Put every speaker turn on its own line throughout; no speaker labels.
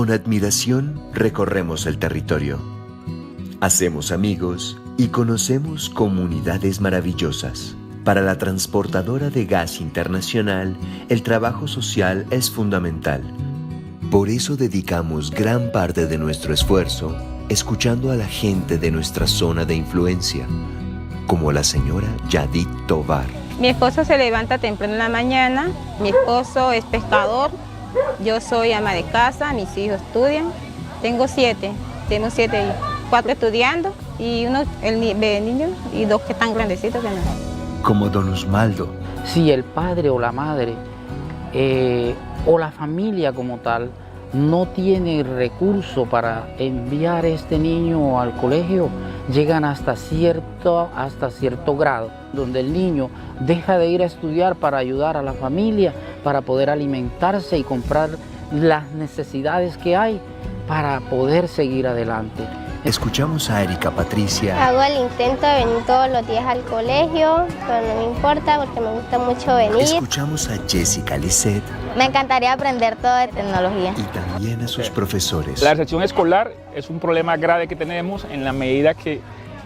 Con admiración recorremos el territorio. Hacemos amigos y conocemos comunidades maravillosas. Para la transportadora de gas internacional, el trabajo social es fundamental. Por eso dedicamos gran parte de nuestro esfuerzo escuchando a la gente de nuestra zona de influencia, como la señora Yadit Tovar.
Mi esposo se levanta temprano en la mañana, mi esposo es pescador, yo soy ama de casa, mis hijos estudian, tengo 7 hijos, 4 estudiando y uno, el niño, y 2 que están grandecitos que no.
Como don Osmaldo.
Si el padre o la madre o la familia como tal no tiene recurso para enviar a este niño al colegio, llegan hasta cierto grado, donde el niño deja de ir a estudiar para ayudar a la familia, para poder alimentarse y comprar las necesidades que hay para poder seguir adelante.
Escuchamos a Erika Patricia.
Hago el intento de venir todos los días al colegio, pero no me importa porque me gusta mucho venir.
Escuchamos a Jessica Lisset.
Me encantaría aprender todo de tecnología.
Y también a sus profesores.
La deserción escolar es un problema grave que tenemos en la medida que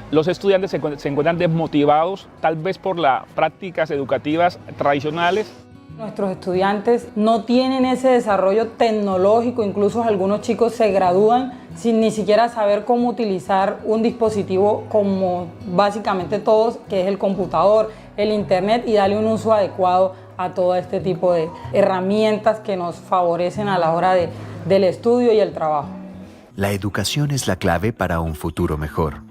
los estudiantes se encuentran desmotivados, tal vez por las prácticas educativas tradicionales.
Nuestros estudiantes no tienen ese desarrollo tecnológico, incluso algunos chicos se gradúan sin ni siquiera saber cómo utilizar un dispositivo como básicamente todos, que es el computador, el internet, y darle un uso adecuado a todo este tipo de herramientas que nos favorecen a la hora del estudio y el trabajo.
La educación es la clave para un futuro mejor.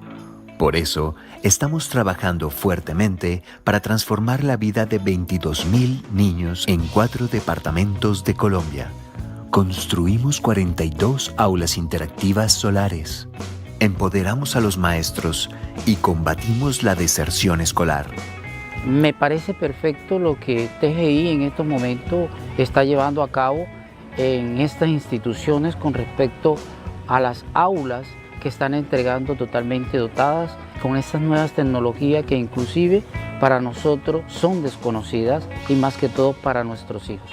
Por eso, estamos trabajando fuertemente para transformar la vida de 22,000 niños en 4 departamentos de Colombia. Construimos 42 aulas interactivas solares. Empoderamos a los maestros y combatimos la deserción escolar.
Me parece perfecto lo que TGI en estos momentos está llevando a cabo en estas instituciones con respecto a las aulas que están entregando totalmente dotadas con estas nuevas tecnologías que inclusive para nosotros son desconocidas y más que todo para nuestros hijos.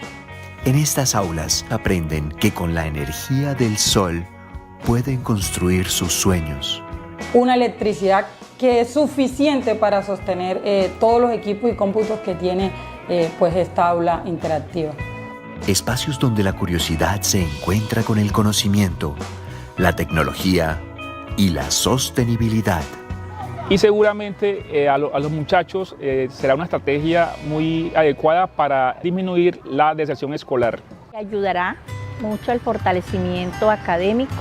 En estas aulas aprenden que con la energía del sol pueden construir sus sueños.
Una electricidad que es suficiente para sostener todos los equipos y cómputos que tiene pues esta aula interactiva.
Espacios donde la curiosidad se encuentra con el conocimiento, la tecnología y la sostenibilidad.
Y seguramente a los muchachos será una estrategia muy adecuada para disminuir la deserción escolar.
Ayudará mucho al fortalecimiento académico,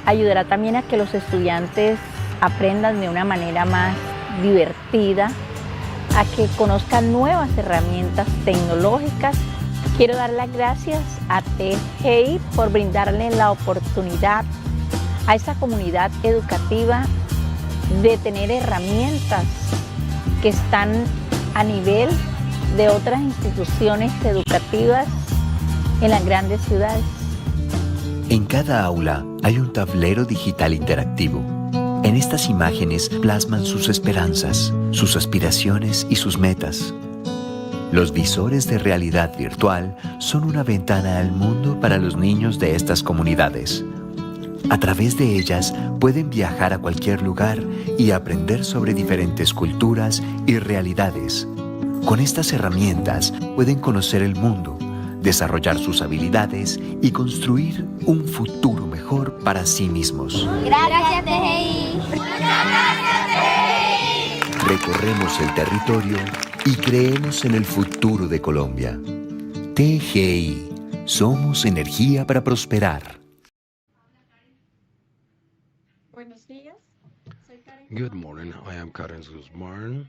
ayudará también a que los estudiantes aprendan de una manera más divertida, a que conozcan nuevas herramientas tecnológicas. Quiero dar las gracias a TGI por brindarle la oportunidad a esta comunidad educativa de tener herramientas que están a nivel de otras instituciones educativas en las grandes ciudades.
En cada aula hay un tablero digital interactivo. En estas imágenes plasman sus esperanzas, sus aspiraciones y sus metas. Los visores de realidad virtual son una ventana al mundo para los niños de estas comunidades. A través de ellas pueden viajar a cualquier lugar y aprender sobre diferentes culturas y realidades. Con estas herramientas pueden conocer el mundo, desarrollar sus habilidades y construir un futuro mejor para sí mismos.
Gracias, TGI.
Recorremos el territorio y creemos en el futuro de Colombia. TGI, somos energía para prosperar.
Good morning, I am Karen Guzmán,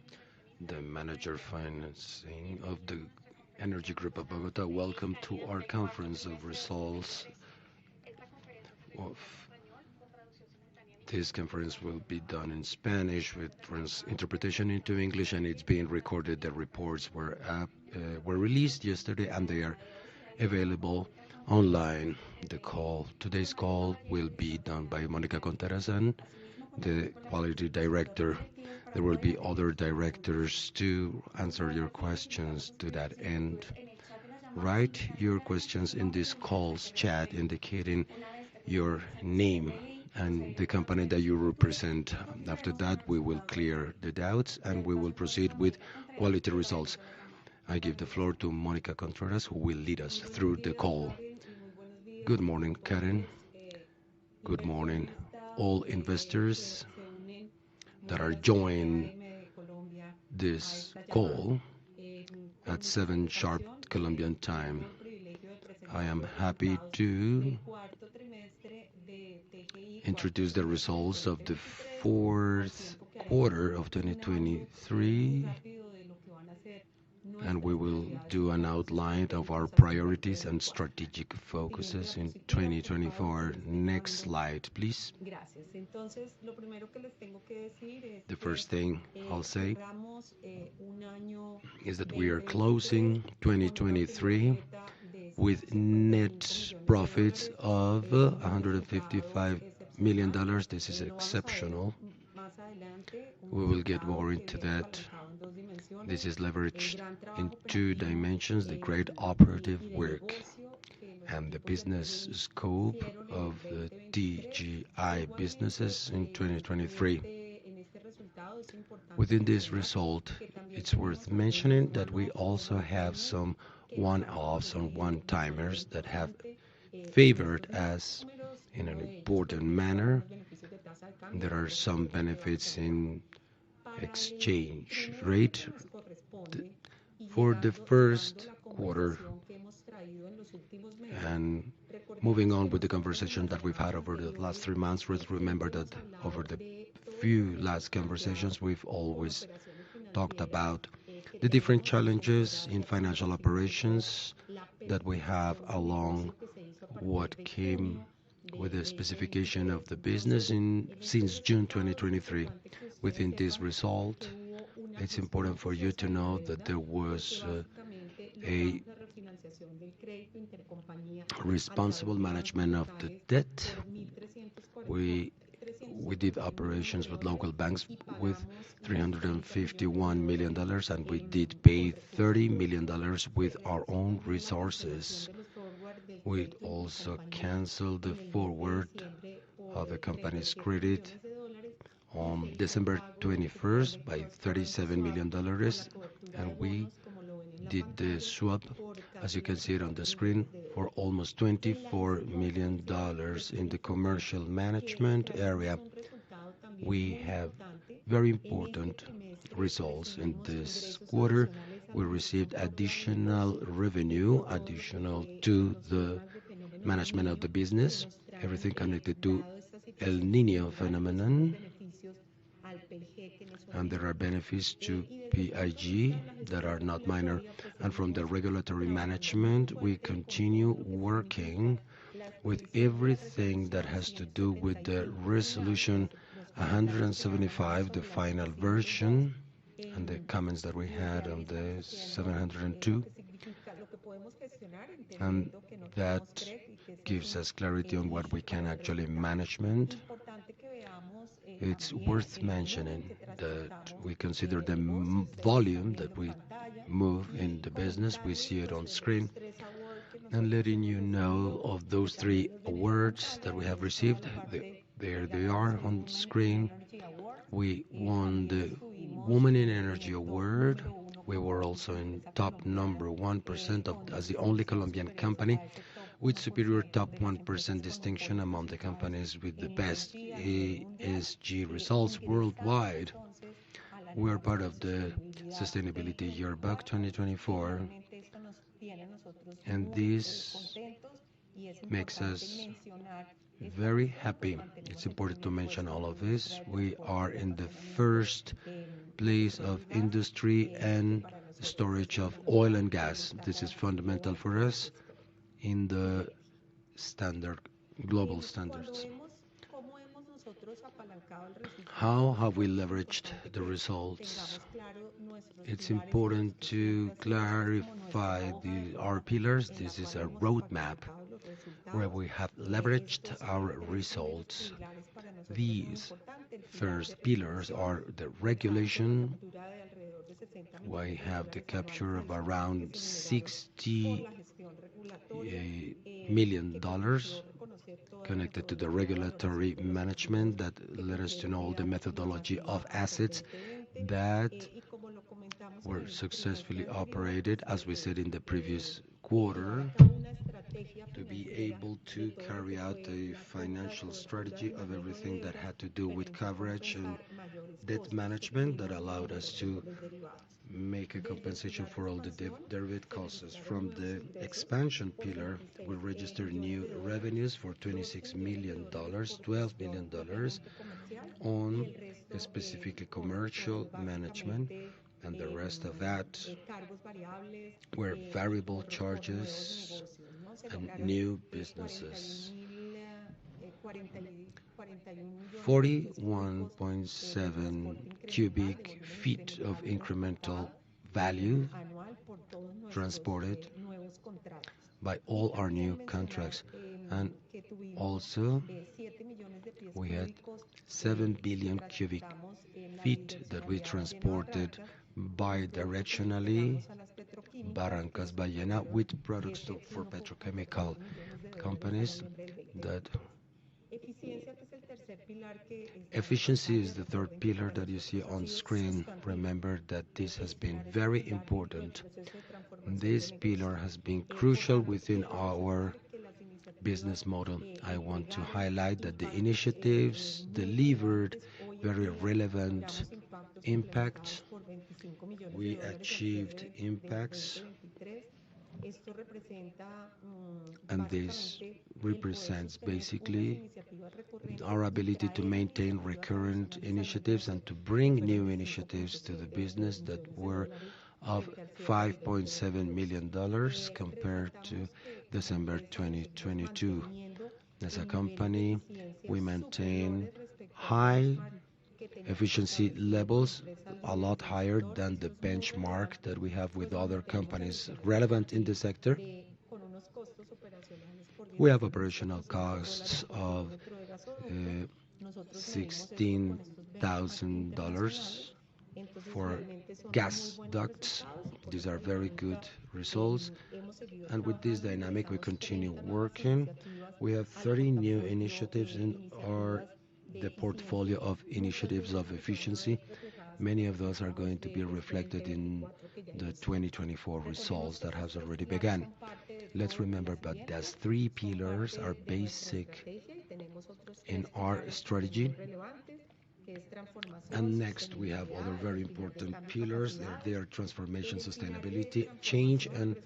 the Manager Financing of the Energy Group of Bogota. Welcome to our conference of results. This conference will be done in Spanish with interpretation into English, and it's being recorded. The reports were released yesterday and they are available online. Today's call will be done by Mónica Contarazán, the quality director. There will be other directors to answer your questions to that end. write your questions in this calls chat indicating your name and the company that you represent. After that, we will clear the doubts and we will proceed with quality results. I give the floor to Monica Contreras, who will lead us through the call. Good morning, Karen. Good morning, all investors that are joining this call at 7 sharp Colombian time. I am happy to introduce the results of the fourth quarter of 2023, and we will do an outline of our priorities and strategic focuses in 2024. Next slide, please. The first thing I'll say is that we are closing 2023 with net profits of $155 million. This is exceptional. We will get more into that. This is leveraged in two dimensions: the great operative work and the business scope of the TGI businesses in 2023. Within this result, it's worth mentioning that we also have some one-offs and one-timers that have favored us in an important manner. There are some benefits in exchange rate. For the first quarter, and moving on with the conversation that we've had over the last 3 months, let's remember that over the few last conversations, we've always talked about the different challenges in financial operations that we have along what came with the specification of the business since June 2023. Within this result, it's important for you to know that there was a responsible management of the debt. We did operations with local banks with $351 million, and we did pay $30 million with our own resources. We also canceled the forward of the company's credit on December 21st by $37 million, and we did the swap, as you can see it on the screen, for almost $24 million in the commercial management area. We have very important results in this quarter. We received additional revenue, additional to the management of the business, everything connected to El Niño phenomenon. And there are benefits to PIG that are not minor. And from the regulatory management, we continue working with everything that has to do with the resolution 175, the final version, and the comments that we had on the 702. And that gives us clarity on what we can actually management. It's worth mentioning that we consider the volume that we move in the business. We see it on screen. And letting you know of those 3 awards that we have received. There they are on screen. We won the Woman in Energy Award. We were also in top number 1% as the only Colombian company with superior top 1% distinction among the companies with the best ESG results worldwide. We are part of the Sustainability Yearbook 2024, and this makes us very happy. It's important to mention all of this. We are in the first place of industry and storage of oil and gas. This is fundamental for us in the global standards. How have we leveraged the results? It's important to clarify our pillars. This is a roadmap where we have leveraged our results. These first pillars are the regulation. We have the capture of around 60 million connected to the regulatory management that let us to know the methodology of assets that were successfully operated, as we said in the previous quarter, to be able to carry out a financial strategy of everything that had to do with coverage and debt management that allowed us to make a compensation for all the derivative costs. From the expansion pillar, we registered new revenues for $26 million, $12 million on specifically commercial management, and the rest of that were variable charges and new businesses. 41.7 cubic feet of incremental value transported by all our new contracts. And also, we had 7 billion cubic feet that we transported bi-directionally, Barrancas Ballena, with products for petrochemical companies. That efficiency is the third pillar that you see on screen. Remember that this has been very important. This pillar has been crucial within our business model. I want to highlight that the initiatives delivered very relevant impact. We achieved impacts, and this represents basically our ability to maintain recurrent initiatives and to bring new initiatives to the business that were of $5.7 million compared to December 2022. As a company, we maintain high efficiency levels, a lot higher than the benchmark that we have with other companies relevant in the sector. We have operational costs of $16,000 for gas ducts. These are very good results. And with this dynamic, we continue working. We have 30 new initiatives in the portfolio of initiatives of efficiency. Many of those are going to be reflected in the 2024 results that has already begun. Let's remember that these three pillars are basic in our strategy. And next, we have other very important pillars. They are transformation, sustainability, change, and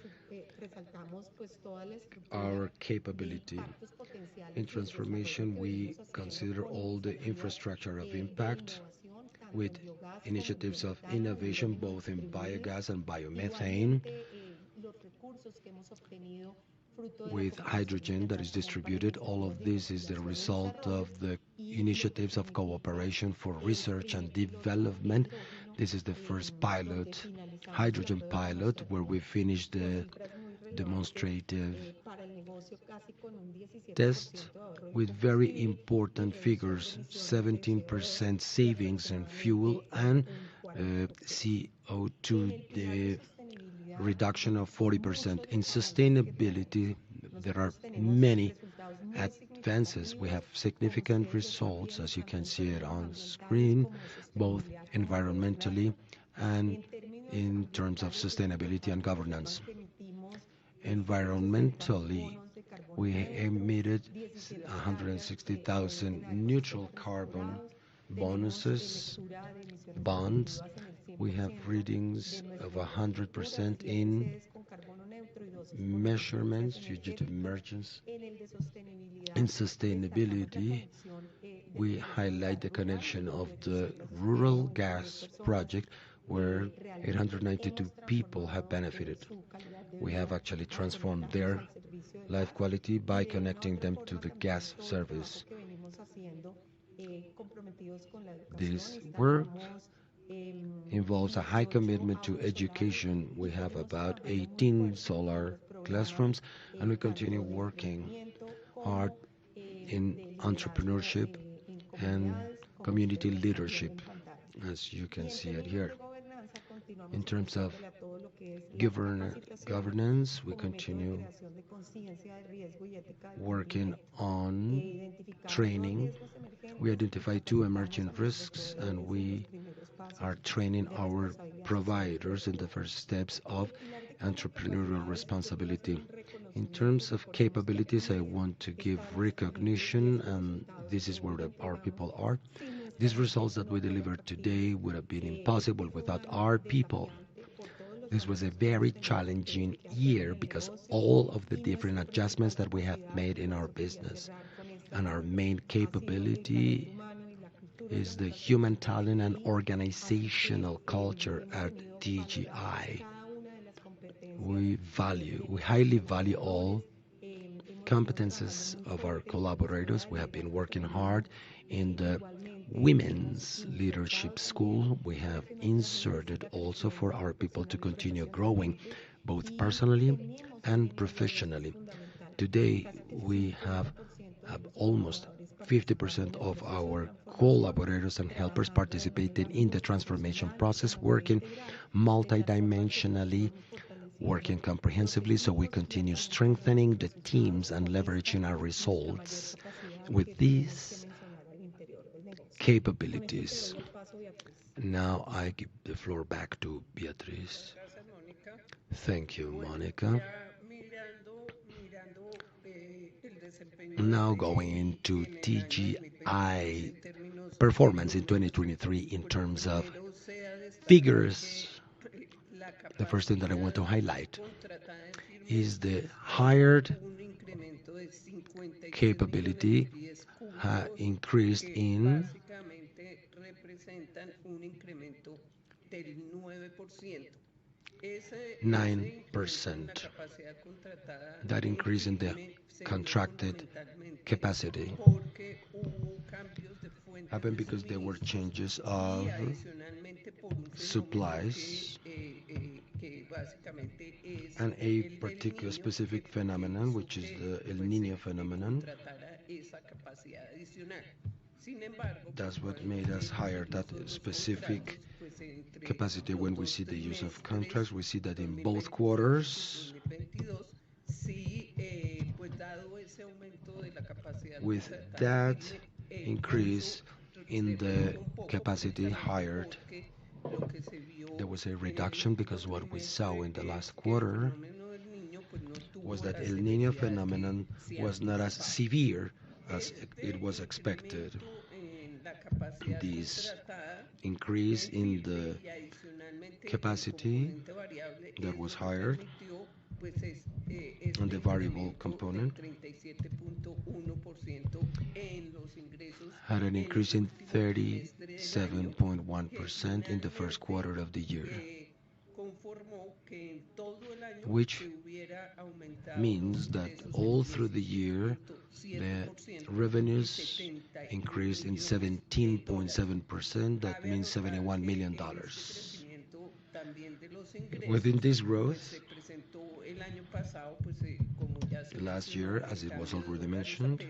our capability. In transformation, we consider all the infrastructure of impact with initiatives of innovation, both in biogas and biomethane, with hydrogen that is distributed. All of this is the result of the initiatives of cooperation for research and development. This is the first pilot, hydrogen pilot, where we finished the demonstrative test with very important figures: 17% savings in fuel and CO2 reduction of 40%. In sustainability, there are many advances. We have significant results, as you can see it on screen, both environmentally and in terms of sustainability and governance. Environmentally, we emitted 160,000 neutral carbon bonds. We have readings of 100% in measurements, fugitive emergence. In sustainability, we highlight the connection of the rural gas project, where 892 people have benefited. We have actually transformed their life quality by connecting them to the gas service. This work involves a high commitment to education. We have about 18 solar classrooms, and we continue working hard in entrepreneurship and community leadership, as you can see it here. In terms of governance, we continue working on training. We identify two emerging risks, and we are training our providers in the first steps of entrepreneurial responsibility. In terms of capabilities, I want to give recognition, and this is where our people are. These results that we delivered today would have been impossible without our people. This was a very challenging year because all of the different adjustments that we have made in our business, and our main capability is the human talent and organizational culture at TGI. We highly value all competences of our collaborators. We have been working hard in the Women's Leadership School. We have inserted also for our people to continue growing both personally and professionally. Today, we have almost 50% of our collaborators and helpers participating in the transformation process, working multidimensionally, working comprehensively, so we continue strengthening the teams and leveraging our results with these capabilities. Now I give the floor back to Beatriz. Thank you, Monica. Now going into TGI performance in 2023 in terms of figures, the first thing that I want to highlight is the hired capability increased in 9%. That increase in the contracted capacity happened because there were changes of supplies and a particular specific phenomenon, which is the El Niño phenomenon. That's what made us hire that specific capacity. When we see the use of contracts, we see that in both quarters, with that increase in the capacity hired, there was a reduction because what we saw in the last quarter was that El Niño phenomenon was not as severe as it was expected. This increase in the capacity that was hired and the variable component had an increase in 37.1% in the first quarter of the year, which means that all through the year the revenues increased in 17.7%. That means $71 million. Within this growth, last year, as it was already mentioned,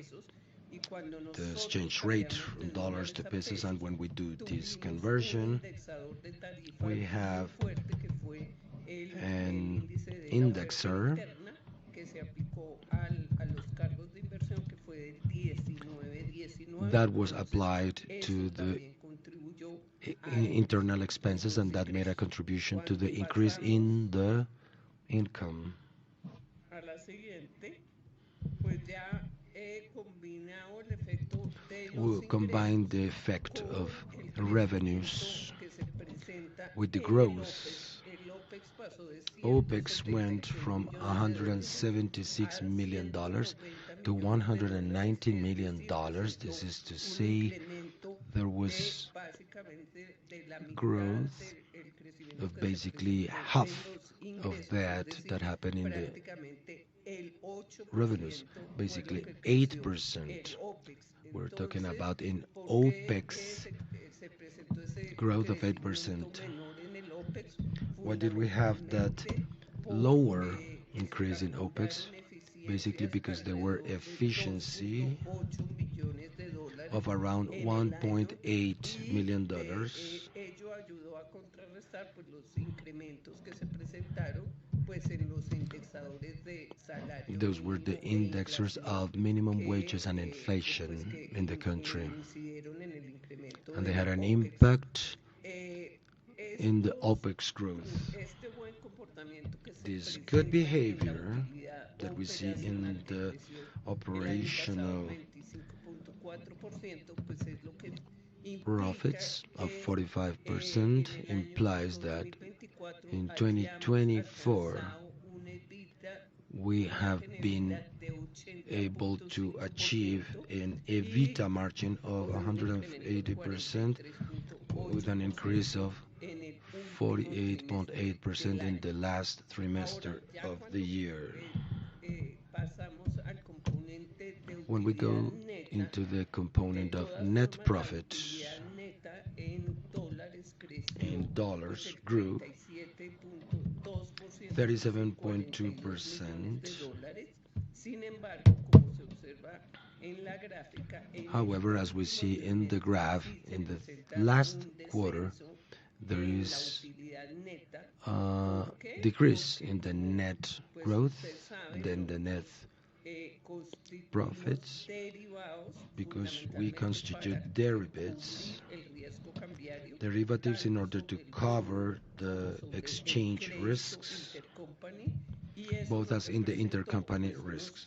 the exchange rate from dollars to pesos, and when we do this conversion, we have an indexer that was applied to the internal expenses, and that made a contribution to the increase in the income. We'll combine the effect of revenues with the growth. OPEX went from $176 million to $119 million. This is to say there was growth of basically half of that happened in the revenues, basically 8%. We're talking about in OPEX growth of 8%. Why did we have that lower increase in OPEX? Basically because there were efficiency of around $1.8 million, Those were the indexers of minimum wages and inflation in the country. And they had an impact in the OPEX growth. This good behavior that we see in the operational profits of 45% implies that in 2024 we have been able to achieve an EBITDA margin of 180% with an increase of 48.8% in the last trimester of the year. When we go into the component of net profit, in dollars grew 37.2%. However, as we see in the graph, in the last quarter, there is a decrease in the net growth, then the net profits, because we constitute derivatives in order to cover the exchange risks, both as in the intercompany risks.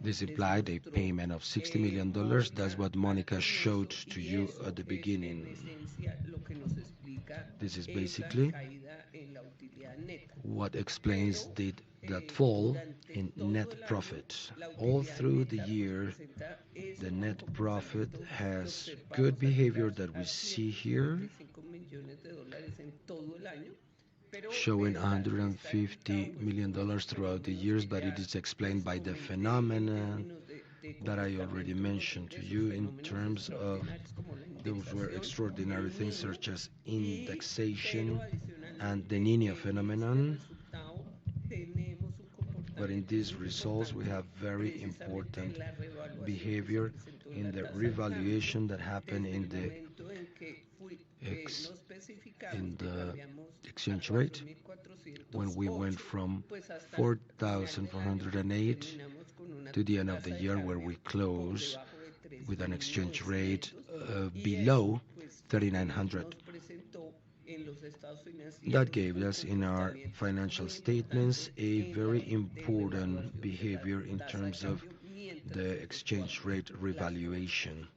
This implied a payment of $60 million. That's what Monica showed to you at the beginning. This is basically what explains that fall in net profit. All through the year, the net profit has good behavior that we see here, showing $150 million throughout the years, but it is explained by the phenomena that I already mentioned to you in terms of those were extraordinary things such as indexation and the Niño phenomenon. But in these results, we have very important behavior in the revaluation that happened in the exchange rate, when we went from 4,408 to the end of the year, where we close with an exchange rate below 3,900. That gave us in our financial statements a very important behavior in terms of the exchange rate revaluation.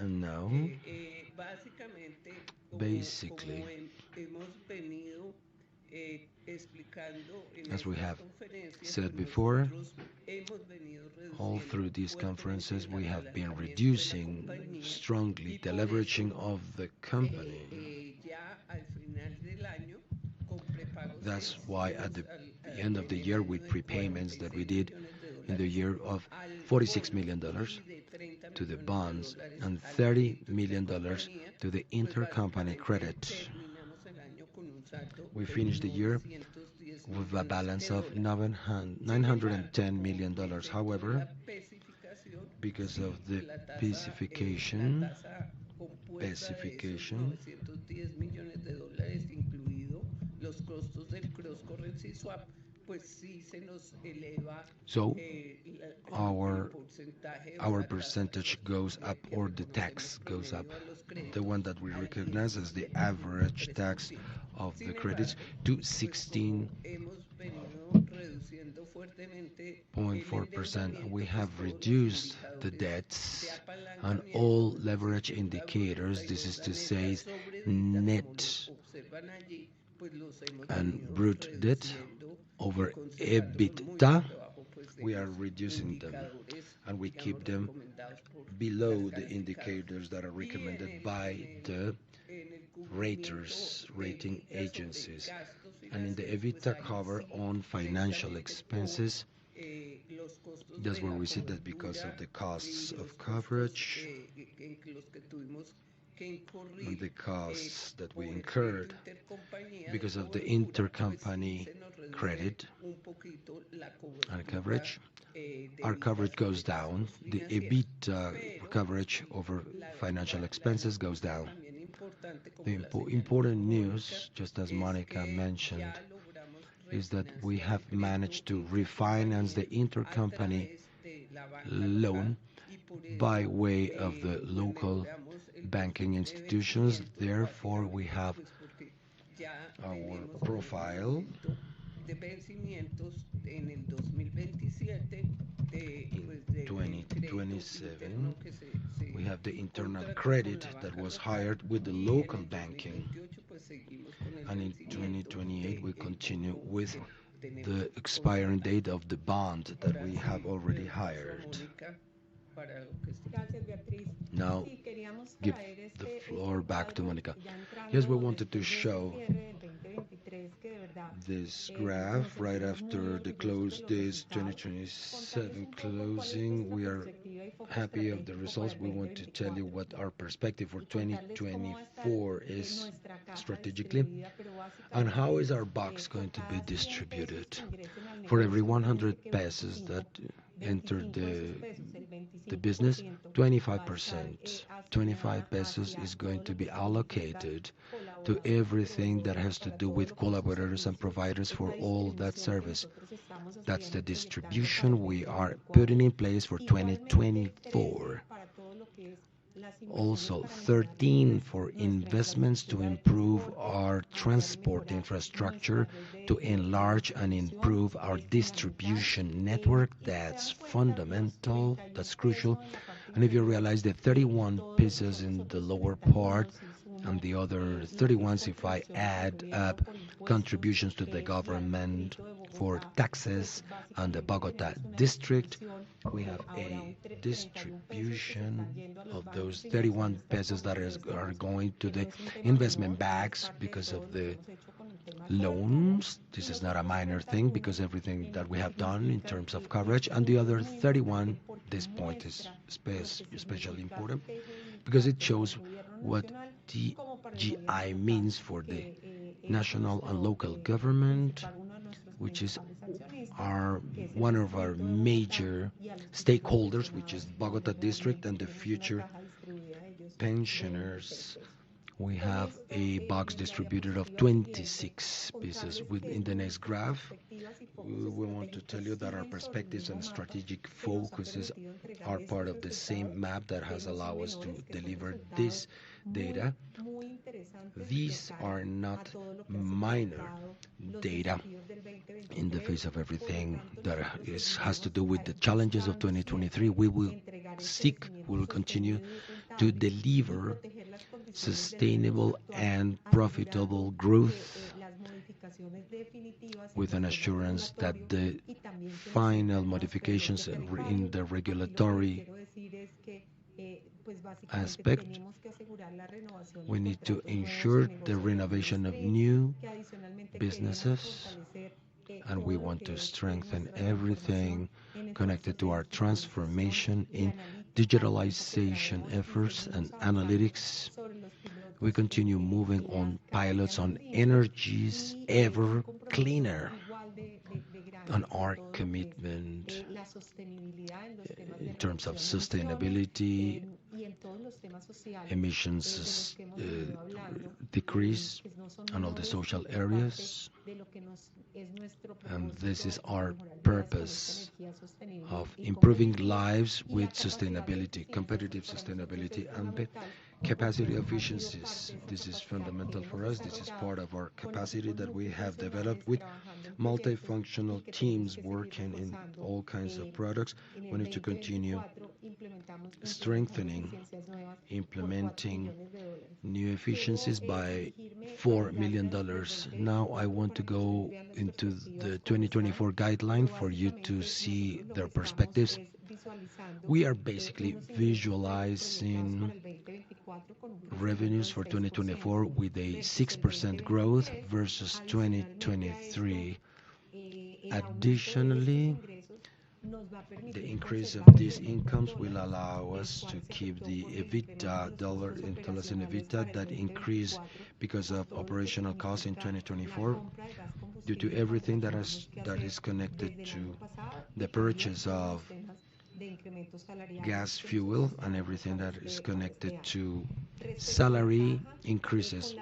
And now, basically, as we have said before, all through these conferences we have been reducing strongly the leveraging of the company. That's why at the end of the year, with prepayments that we did in the year of $46 million to the bonds and $30 million to the intercompany credit, we finished the year with a balance of $910 million. However, because of the pacification, so our percentage goes up, or the tax goes up, the one that we recognize as the average tax of the credits, to 16.4%. We have reduced the debts on all leverage indicators. This is to say net and brute debt over EBITDA. We are reducing them, and we keep them below the indicators that are recommended by the rating agencies. And in the EBITDA cover on financial expenses, that's where we see that because of the costs of coverage and the costs that we incurred because of the intercompany credit and coverage, our coverage goes down. The EBITDA coverage over financial expenses goes down. The important news, just as Monica mentioned, is that we have managed to refinance the intercompany loan by way of the local banking institutions. Therefore, we have our profile in 2027. We have the internal credit that was hired with the local banking, and in 2028 we continue with the expiring date of the bond that we have already hired. Now, give the floor back to Monica. Yes, we wanted to show this graph right after the close, this 2027 closing. We are happy of the results. We want to tell you what our perspective for 2024 is strategically, and how is our box going to be distributed. For every 100 pesos that enter the business, 25 pesos is going to be allocated to everything that has to do with collaborators and providers for all that service. That's the distribution we are putting in place for 2024. Also, 13 for investments to improve our transport infrastructure, to enlarge and improve our distribution network. That's fundamental, that's crucial. And if you realize the 31 pieces in the lower part, and the other 31s if I add up contributions to the government for taxes and the Bogota district, we have a distribution of those 31 pesos that are going to the investment banks because of the loans. This is not a minor thing, because everything that we have done in terms of coverage, and the other 31, this point is especially important because it shows what TGI means for the national and local government, which is one of our major stakeholders, which is Bogota district and the future pensioners. We have a box distributed of 26 pieces. In the next graph, we want to tell you that our perspectives and strategic focuses are part of the same map that has allowed us to deliver this data. These are not minor data in the face of everything that has to do with the challenges of 2023. We will continue to deliver sustainable and profitable growth with an assurance that the final modifications in the regulatory aspect, we need to ensure the renovation of new businesses, and we want to strengthen everything connected to our transformation in digitalization efforts and analytics. We continue moving on pilots on energies ever cleaner, on our commitment in terms of sustainability, emissions decrease, and all the social areas. And this is our purpose of improving lives with sustainability, competitive sustainability, and the capacity efficiencies. This is fundamental for us. This is part of our capacity that we have developed with multifunctional teams working in all kinds of products. We need to continue strengthening, implementing new efficiencies by $4 million. Now I want to go into the 2024 guideline for you to see their perspectives. We are basically visualizing revenues for 2024 with a 6% growth versus 2023. Additionally, the increase of these incomes will allow us to keep the EBITDA, dollar in EBITDA, that increase because of operational costs in 2024 due to everything that is connected to the purchase of gas fuel and everything that is connected to salary increases.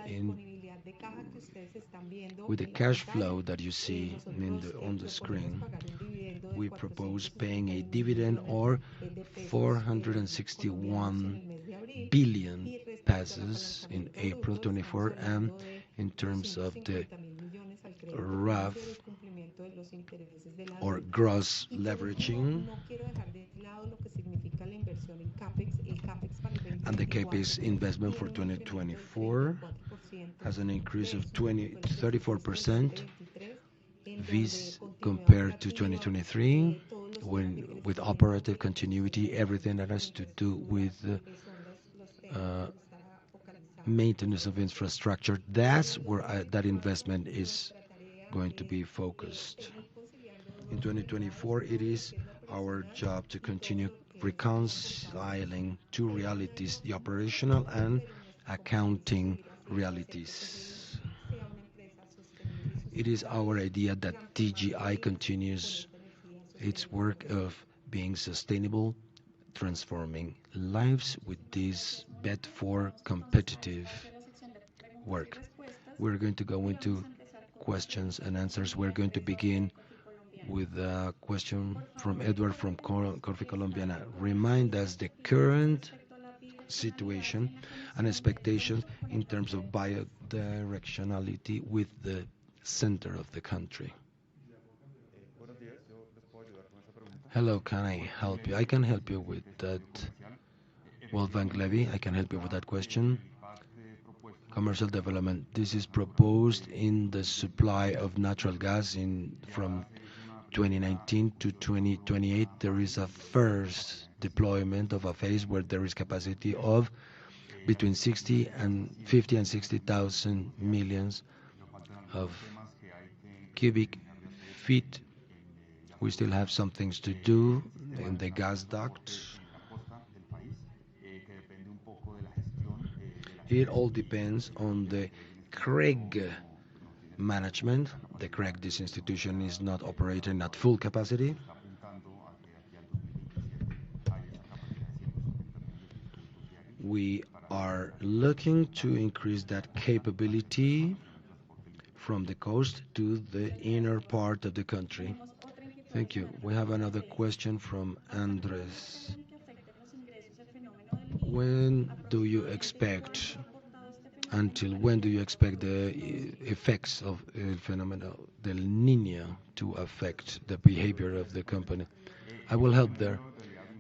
With the cash flow that you see on the screen, we propose paying a dividend or 461 billion pesos in April 24, and in terms of the RAF or gross leveraging, and the CAPEX investment for 2024 has an increase of 34% this compared to 2023, when with operative continuity, everything that has to do with maintenance of infrastructure, that's where that investment is going to be focused. In 2024, it is our job to continue reconciling two realities, the operational and accounting realities. It is our idea that TGI continues its work of being sustainable, transforming lives with this bet for competitive work. We're going to go into questions and answers. We're going to begin with a question from Edward from Corfe Colombiana. Remind us the current situation and expectations in terms of biodirectionality with the center of the country. Hello, can I help you? I can help you with that. Wolfgang Levy, I can help you with that question. Commercial development. This is proposed in the supply of natural gas from 2019 to 2028. There is a first deployment of a phase where there is capacity of between 50 and 60,000 millions of cubic feet. We still have some things to do in the gas duct. It all depends on the CREG management. The CREG, this institution, is not operating at full capacity. We are looking to increase that capability from the coast to the inner part of the country. Thank you. We have another question from Andres. Until when do you expect the effects of El Fenómeno del Niño to affect the behavior of the company? I will help there.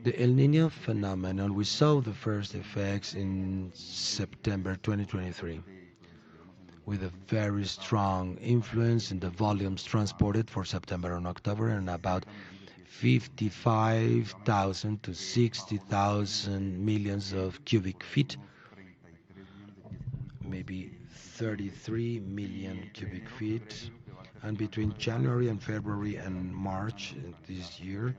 The El Niño phenomenon, we saw the first effects in September 2023, with a very strong influence in the volumes transported for September and October, and about 55,000 to 60,000 millions of cubic feet, maybe 33 million cubic feet. And between January and February and March this year,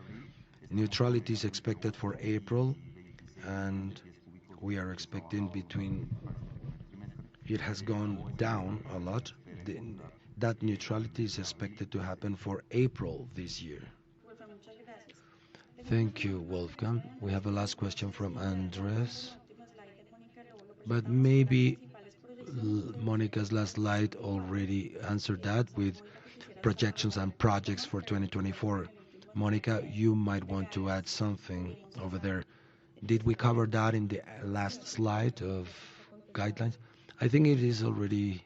neutrality is expected for April, and we are expecting it has gone down a lot. That neutrality is expected to happen for April this year. Thank you, Wolfgang. We have a last question from Andres, but maybe Monica's last slide already answered that with projections and projects for 2024. Monica, you might want to add something over there. Did we cover that in the last slide of guidelines? I think it is already,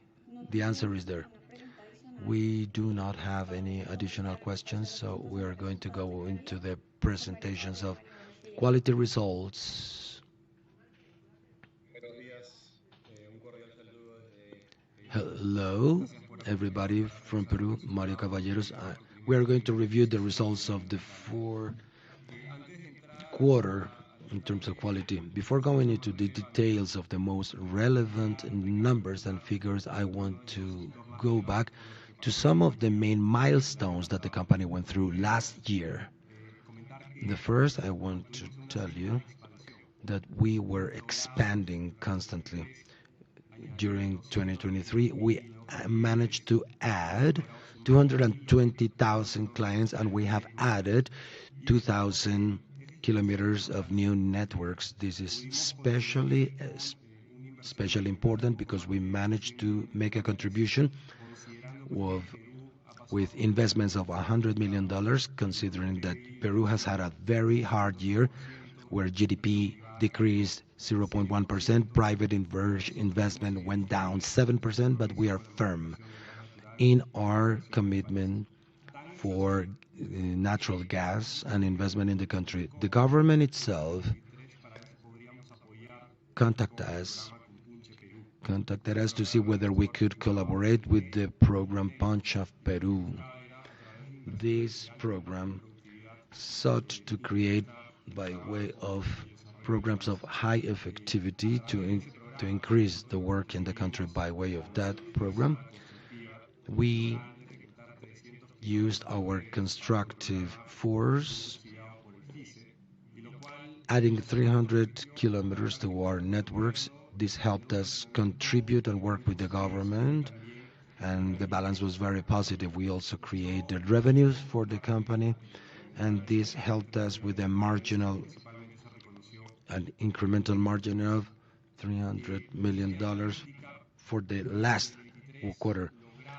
the answer is there. We do not have any additional questions, so we are going to go into the presentations of quality results. Hello, everybody from Peru, Mario Caballeros. We are going to review the results of the fourth quarter in terms of quality. Before going into the details of the most relevant numbers and figures, I want to go back to some of the main milestones that the company went through last year. The first, I want to tell you that we were expanding constantly. During 2023, we managed to add 220,000 clients, and we have added 2,000 kilometers of new networks. This is especially especially important because we managed to make a contribution of, with investments of $100 million, considering that Peru has had a very hard year where GDP decreased 0.1%, private investment went down 7%, but we are firm in our commitment for natural gas and investment in the country. The government itself contacted us to see whether we could collaborate with the program Punch of Peru. This program sought to create, by way of programs of high effectivity, to increase the work in the country. By way of that program, we used our constructive force, adding 300 kilometers to our networks. This helped us contribute and work with the government, and the balance was very positive. We also created revenues for the company, and this helped us with an incremental margin of $300 million for the last quarter.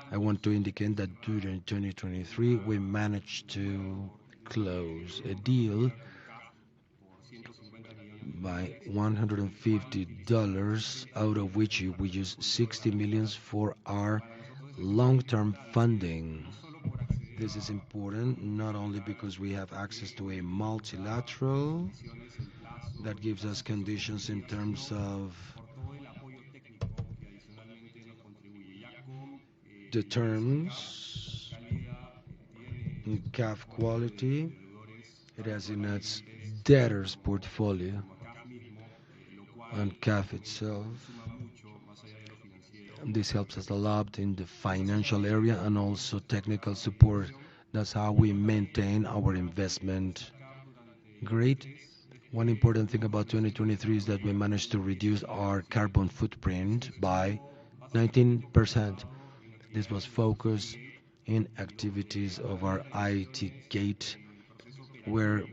I want to indicate that during 2023 we managed to close a deal by $150, out of which we used $60 million for our long-term funding. This is important not only because we have access to a multilateral that gives us conditions in terms of the terms, CAF quality. It has in its debtors portfolio and CAF itself. This helps us a lot in the financial area and also technical support. That's how we maintain our investment grade. One important thing about 2023 is that we managed to reduce our carbon footprint by 19%. This was focused in activities of our IT gate, where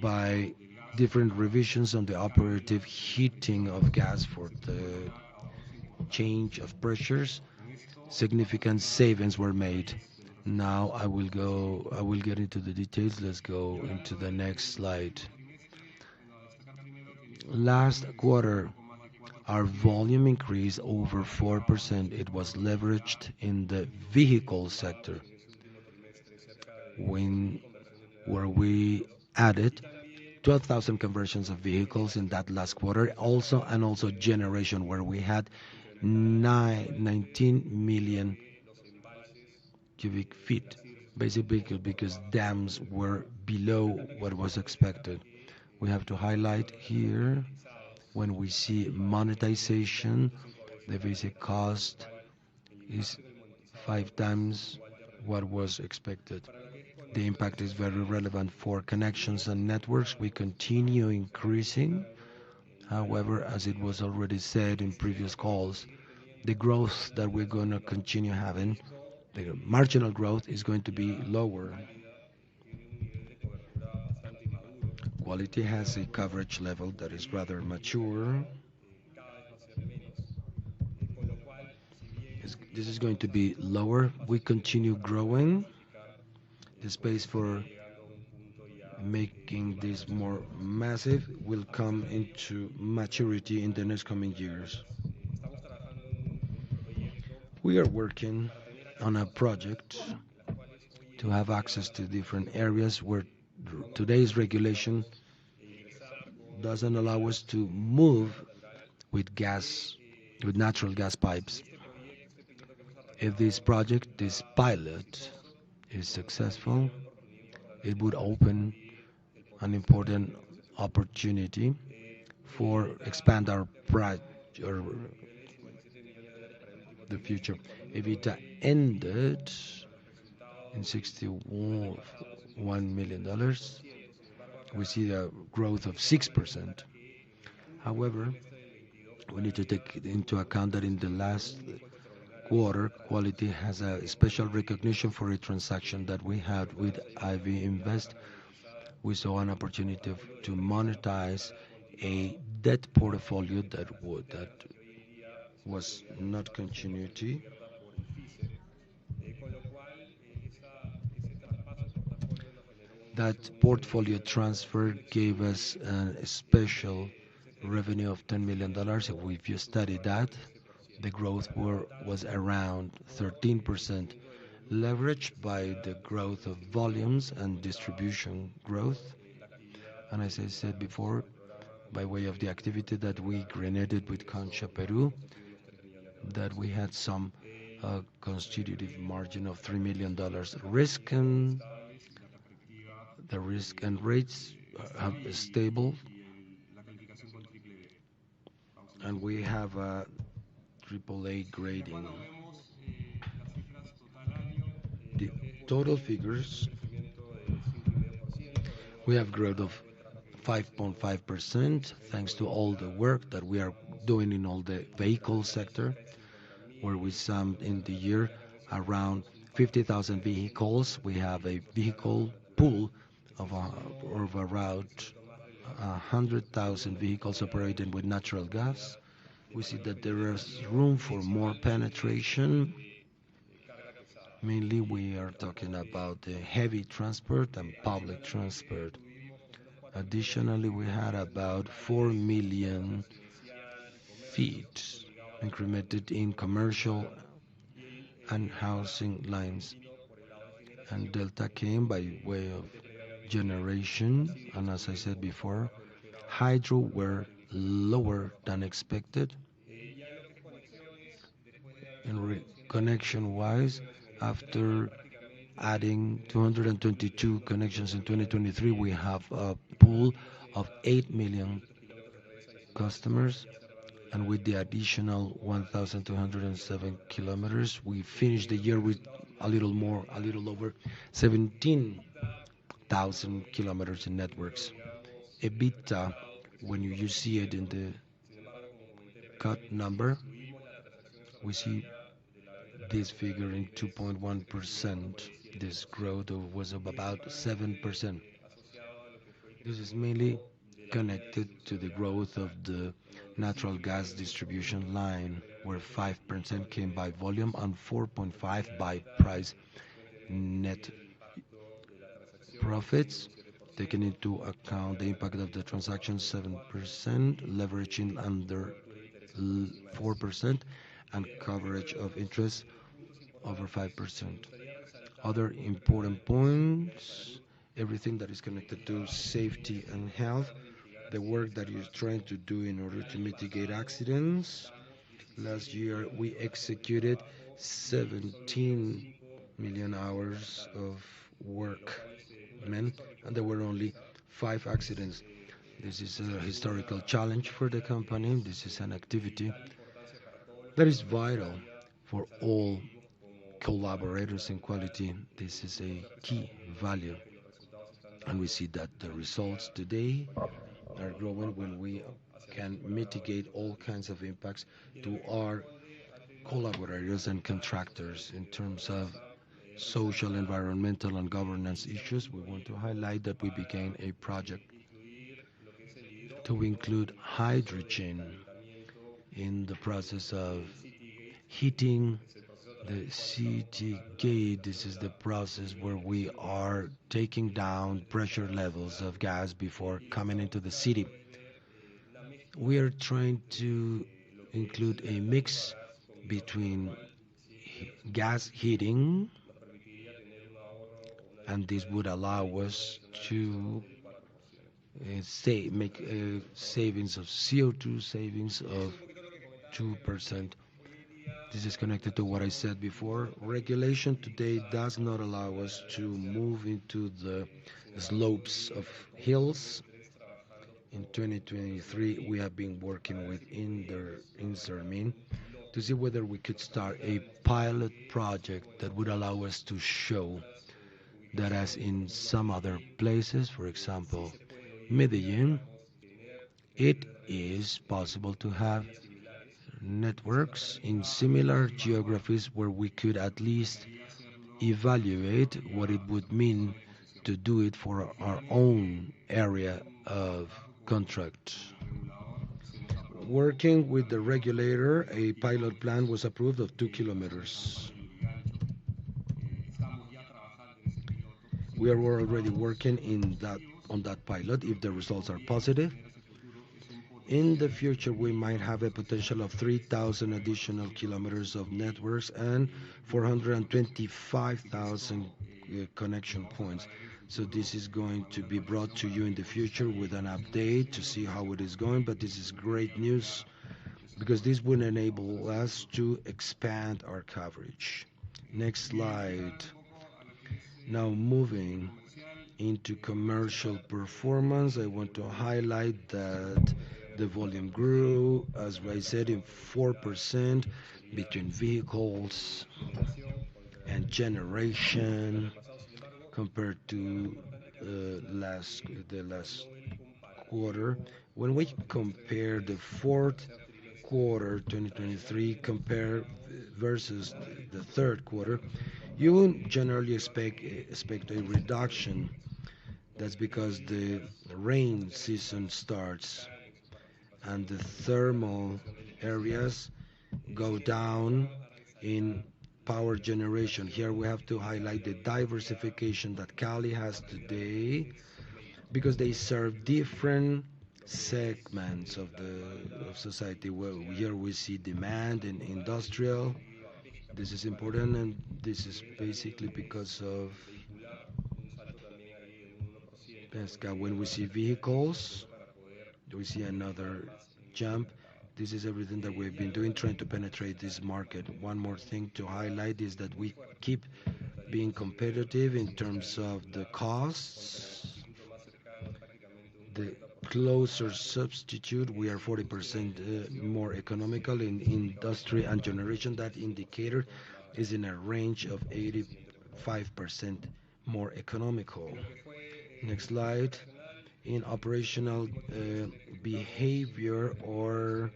by different revisions on the operative heating of gas for the change of pressures, significant savings were made. Now I will get into the details. Let's go into the next slide. Last quarter, our volume increased over 4%. It was leveraged in the vehicle sector, where we added 12,000 conversions of vehicles in that last quarter. Also generation, where we had 19 million cubic feet, basically because dams were below what was expected. We have to highlight here, when we see monetization, the basic cost is 5 times what was expected. The impact is very relevant for connections and networks. We continue increasing. However, as it was already said in previous calls, the growth that we're going to continue having, the marginal growth, is going to be lower. Quality has a coverage level that is rather mature. This is going to be lower. We continue growing. The space for making this more massive will come into maturity in the next coming years. We are working on a project to have access to different areas where today's regulation doesn't allow us to move with natural gas pipes. If this project, this pilot, is successful, it would open an important opportunity for expand our the future. EBITDA ended in $61 million. We see a growth of 6%. However, we need to take into account that in the last quarter, Quality has a special recognition for a transaction that we had with IV Invest. We saw an opportunity to monetize a debt portfolio that was not continuity. That portfolio transfer gave us a special revenue of $10 million. If you study that, the growth was around 13%, leveraged by the growth of volumes and distribution growth. And as I said before, by way of the activity that we greened with Concha Peru, that we had some constitutive margin of $3 million. The risk and rates have stable, and we have a AAA grading. The total figures, we have growth of 5.5% thanks to all the work that we are doing in all the vehicle sector, where we summed in the year around 50,000 vehicles. We have a vehicle pool of around 100,000 vehicles operating with natural gas. We see that there is room for more penetration. Mainly we are talking about the heavy transport and public transport. Additionally, we had about 4 million feet incremented in commercial and housing lines. And Delta came by way of generation, and as I said before, hydro were lower than expected. In connection wise, after adding 222 connections in 2023, we have a pool of 8 million customers, and with the additional 1,207 kilometers, we finished the year with a little over 17,000 kilometers in networks. EBITDA, when you see it in the cut number, we see this figure in 2.1%. This growth was of about 7%. This is mainly connected to the growth of the natural gas distribution line, where 5% came by volume and 4.5% by price. Net profits, taking into account the impact of the transaction, 7%, leveraging under 4%, and coverage of interest over 5%. Other important points, everything that is connected to safety and health, the work that you're trying to do in order to mitigate accidents. Last year we executed 17 million hours of work, and there were only 5 accidents. This is a historical challenge for the company. This is an activity that is vital for all collaborators in quality. This is a key value, and we see that the results today are growing when we can mitigate all kinds of impacts to our collaborators and contractors. In terms of social, environmental, and governance issues, we want to highlight that we began a project to include hydrogen in the process of heating the city gate. This is the process where we are taking down pressure levels of gas before coming into the city. We are trying to include a mix between gas heating, and this would allow us to make savings of CO2, savings of 2%. This is connected to what I said before. Regulation today does not allow us to move into the slopes of hills. In 2023, we have been working with Insermin to see whether we could start a pilot project that would allow us to show that, as in some other places, for example, Medellin, it is possible to have networks in similar geographies where we could at least evaluate what it would mean to do it for our own area of contract. Working with the regulator, a pilot plan was approved of 2 kilometers. We are already working on that pilot. If the results are positive, in the future we might have a potential of 3,000 additional kilometers of networks and 425,000 connection points. So this is going to be brought to you in the future with an update to see how it is going, but this is great news because this will enable us to expand our coverage. Next slide. Now moving into commercial performance, I want to highlight that the volume grew, as I said, in 4% between vehicles and generation compared to the last quarter. When we compare the fourth quarter 2023 compare versus the third quarter, you will generally expect a reduction. That's because the rain season starts and the thermal areas go down in power generation. Here we have to highlight the diversification that Cali has today because they serve different segments of society. Well, here we see demand in industrial. This is important, and this is basically because of Pesca. When we see vehicles, we see another jump. This is everything that we've been doing, trying to penetrate this market. One more thing to highlight is that we keep being competitive in terms of the costs. The closer substitute, we are 40% more economical in industry and generation. That indicator is in a range of 85% more economical. Next slide. In operational behavior or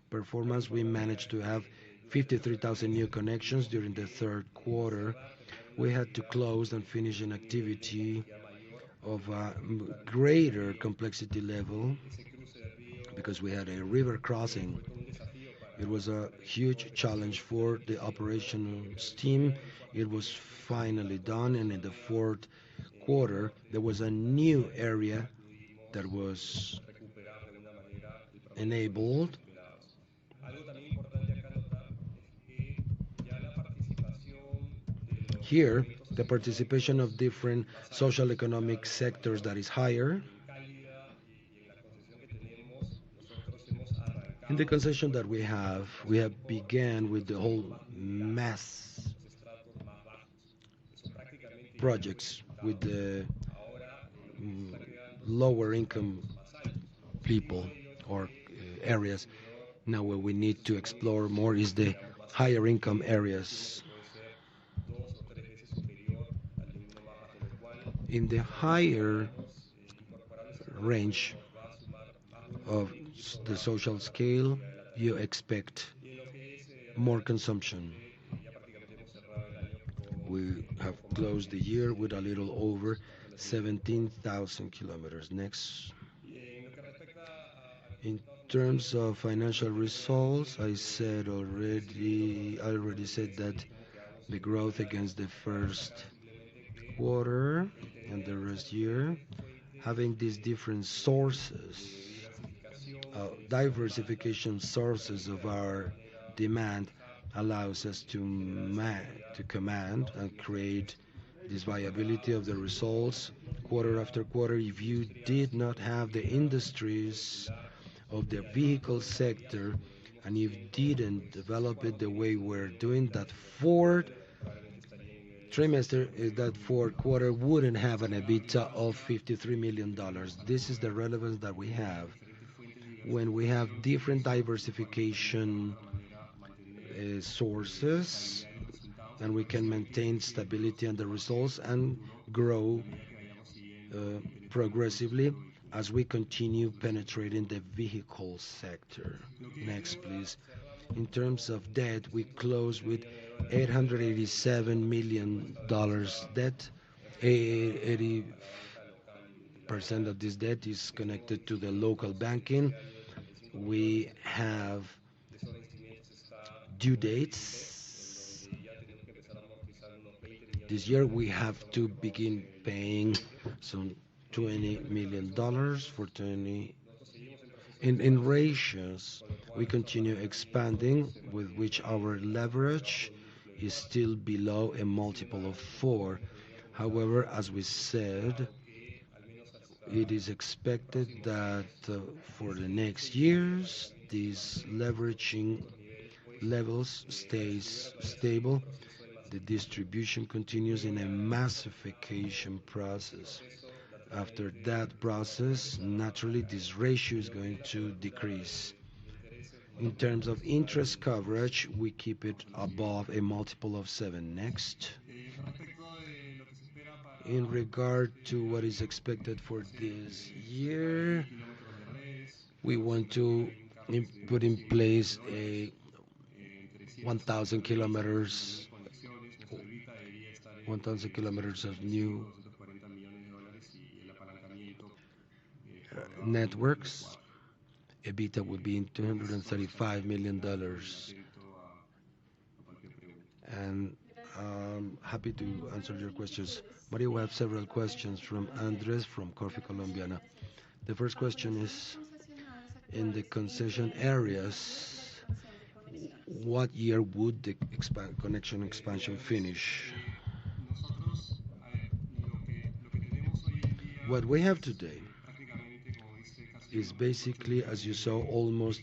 performance, we managed to have 53,000 new connections during the third quarter. We had to close and finish an activity of a greater complexity level because we had a river crossing. It was a huge challenge for the operations team. It was finally done, and in the fourth quarter there was a new area that was enabled. Here, the participation of different social economic sectors that is higher. In the concession that we have began with the whole mass projects with the lower income people or areas. Now what we need to explore more is the higher income areas. In the higher range of the social scale, you expect more consumption. We have closed the year with a little over 17,000 kilometers. Next. In terms of financial results, I already said that the growth against the first quarter and the rest year, having these different sources, diversification sources of our demand allows us to command and create this viability of the results quarter after quarter. If you did not have the industries of the vehicle sector and if didn't develop it the way we're doing, that fourth quarter wouldn't have an EBITDA of $53 million. This is the relevance that we have when we have different diversification sources, and we can maintain stability and the results and grow progressively as we continue penetrating the vehicle sector. Next, please. In terms of debt, we closed with $887 million debt. 80% of this debt is connected to the local banking. we have due dates. This year we have to begin paying some $20 million for 20. In ratios, we continue expanding, with which our leverage is still below a multiple of 4. However, as we said, it is expected that for the next years, these leveraging levels stays stable. The distribution continues in a massification process. After that process, naturally, this ratio is going to decrease. In terms of interest coverage, we keep it above a multiple of 7. Next. In regard to what is expected for this year, we want to put in place a 1,000 kilometers 1,000 kilometers of new networks. EBITDA would be in $235 million. And I'm happy to answer your questions. Mario, we have several questions from Andres from Corfe Colombiana. The first question is, in the concession areas, what year would the connection expansion finish? What we have today is basically, as you saw, almost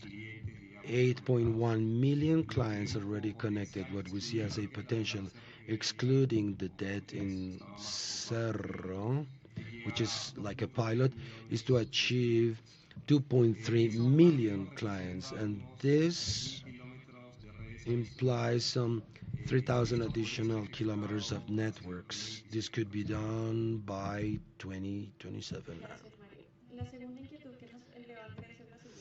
8.1 million clients already connected. What we see as a potential, excluding the debt in Cerro, which is like a pilot, is to achieve 2.3 million clients, and this implies some 3,000 additional kilometers of networks. This could be done by 2027.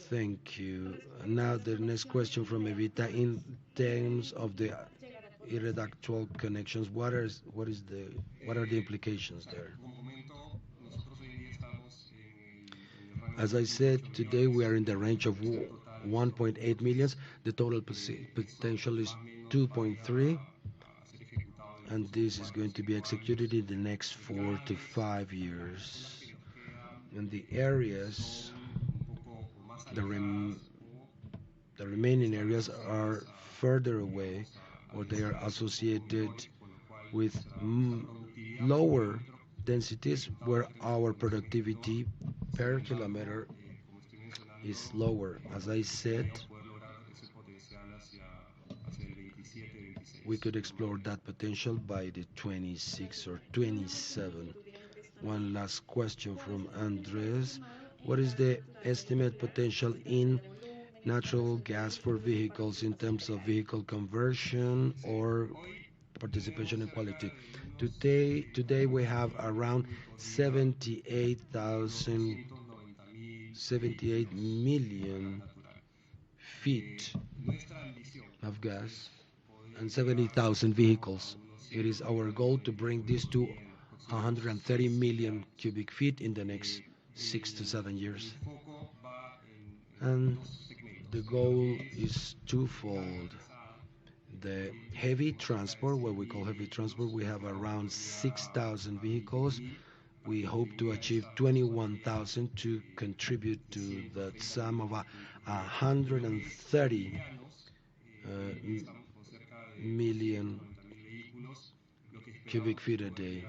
Thank you. Now the next question from Evita. In terms of the irreductible connections, what are the implications there? As I said, today we are in the range of 1.8 million. The total potential is 2.3, and this is going to be executed in the next 4 to 5 years. In the areas, the remaining areas are further away, or they are associated with lower densities where our productivity per kilometer is lower. As I said, we could explore that potential by the 26 or 27. One last question from Andres. What is the estimate potential in natural gas for vehicles in terms of vehicle conversion or participation in quality? Today we have around 78 million feet of gas and 70,000 vehicles. It is our goal to bring this to 130 million cubic feet in the next 6 to 7 years. And the goal is twofold. The heavy transport, what we call heavy transport, we have around 6,000 vehicles. We hope to achieve 21,000 to contribute to the sum of 130 million cubic feet a day.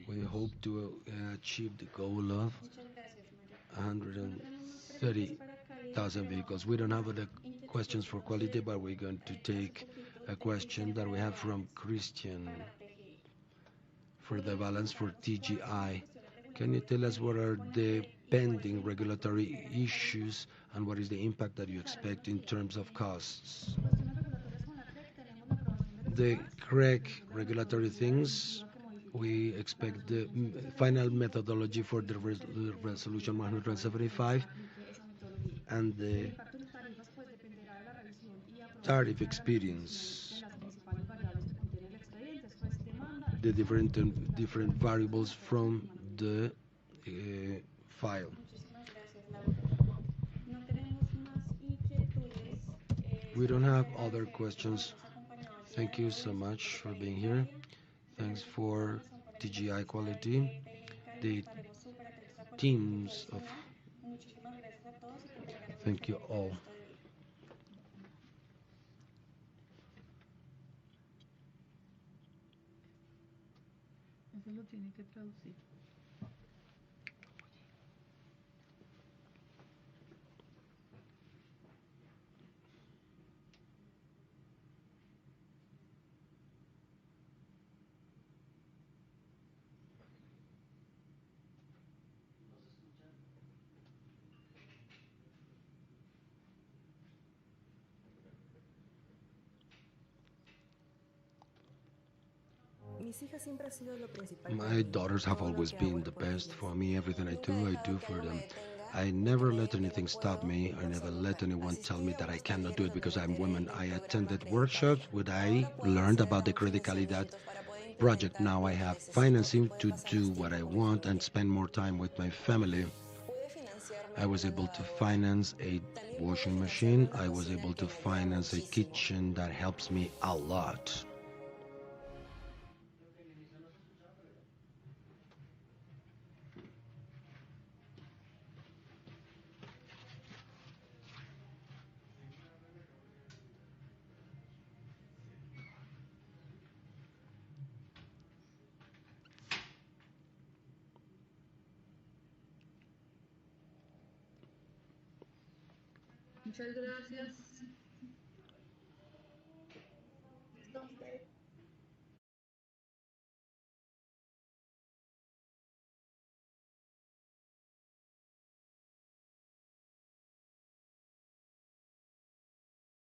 We hope to achieve the goal of 130,000 vehicles. We don't have other questions for quality, but we're going to take a question that we have from Christian for the balance for TGI. Can you tell us what are the pending regulatory issues and what is the impact that you expect in terms of costs? The correct regulatory things, we expect the final methodology for the resolution 175 and the tariff experience, the different variables from the file. We don't have other questions. Thank you so much for being here. Thanks for TGI Quality, the teams of. Thank you all.
Eso lo tiene que traducir.
My daughters have always been the best for me. Everything I do for them. I never let anything stop me. I never let anyone tell me that I cannot do it because I'm woman. I attended workshops where I learned about the Cálidda project. Now I have financing to do what I want and spend more time with my family. I was able to finance a washing machine. I was able to finance a kitchen that helps me a lot.
Muchas gracias.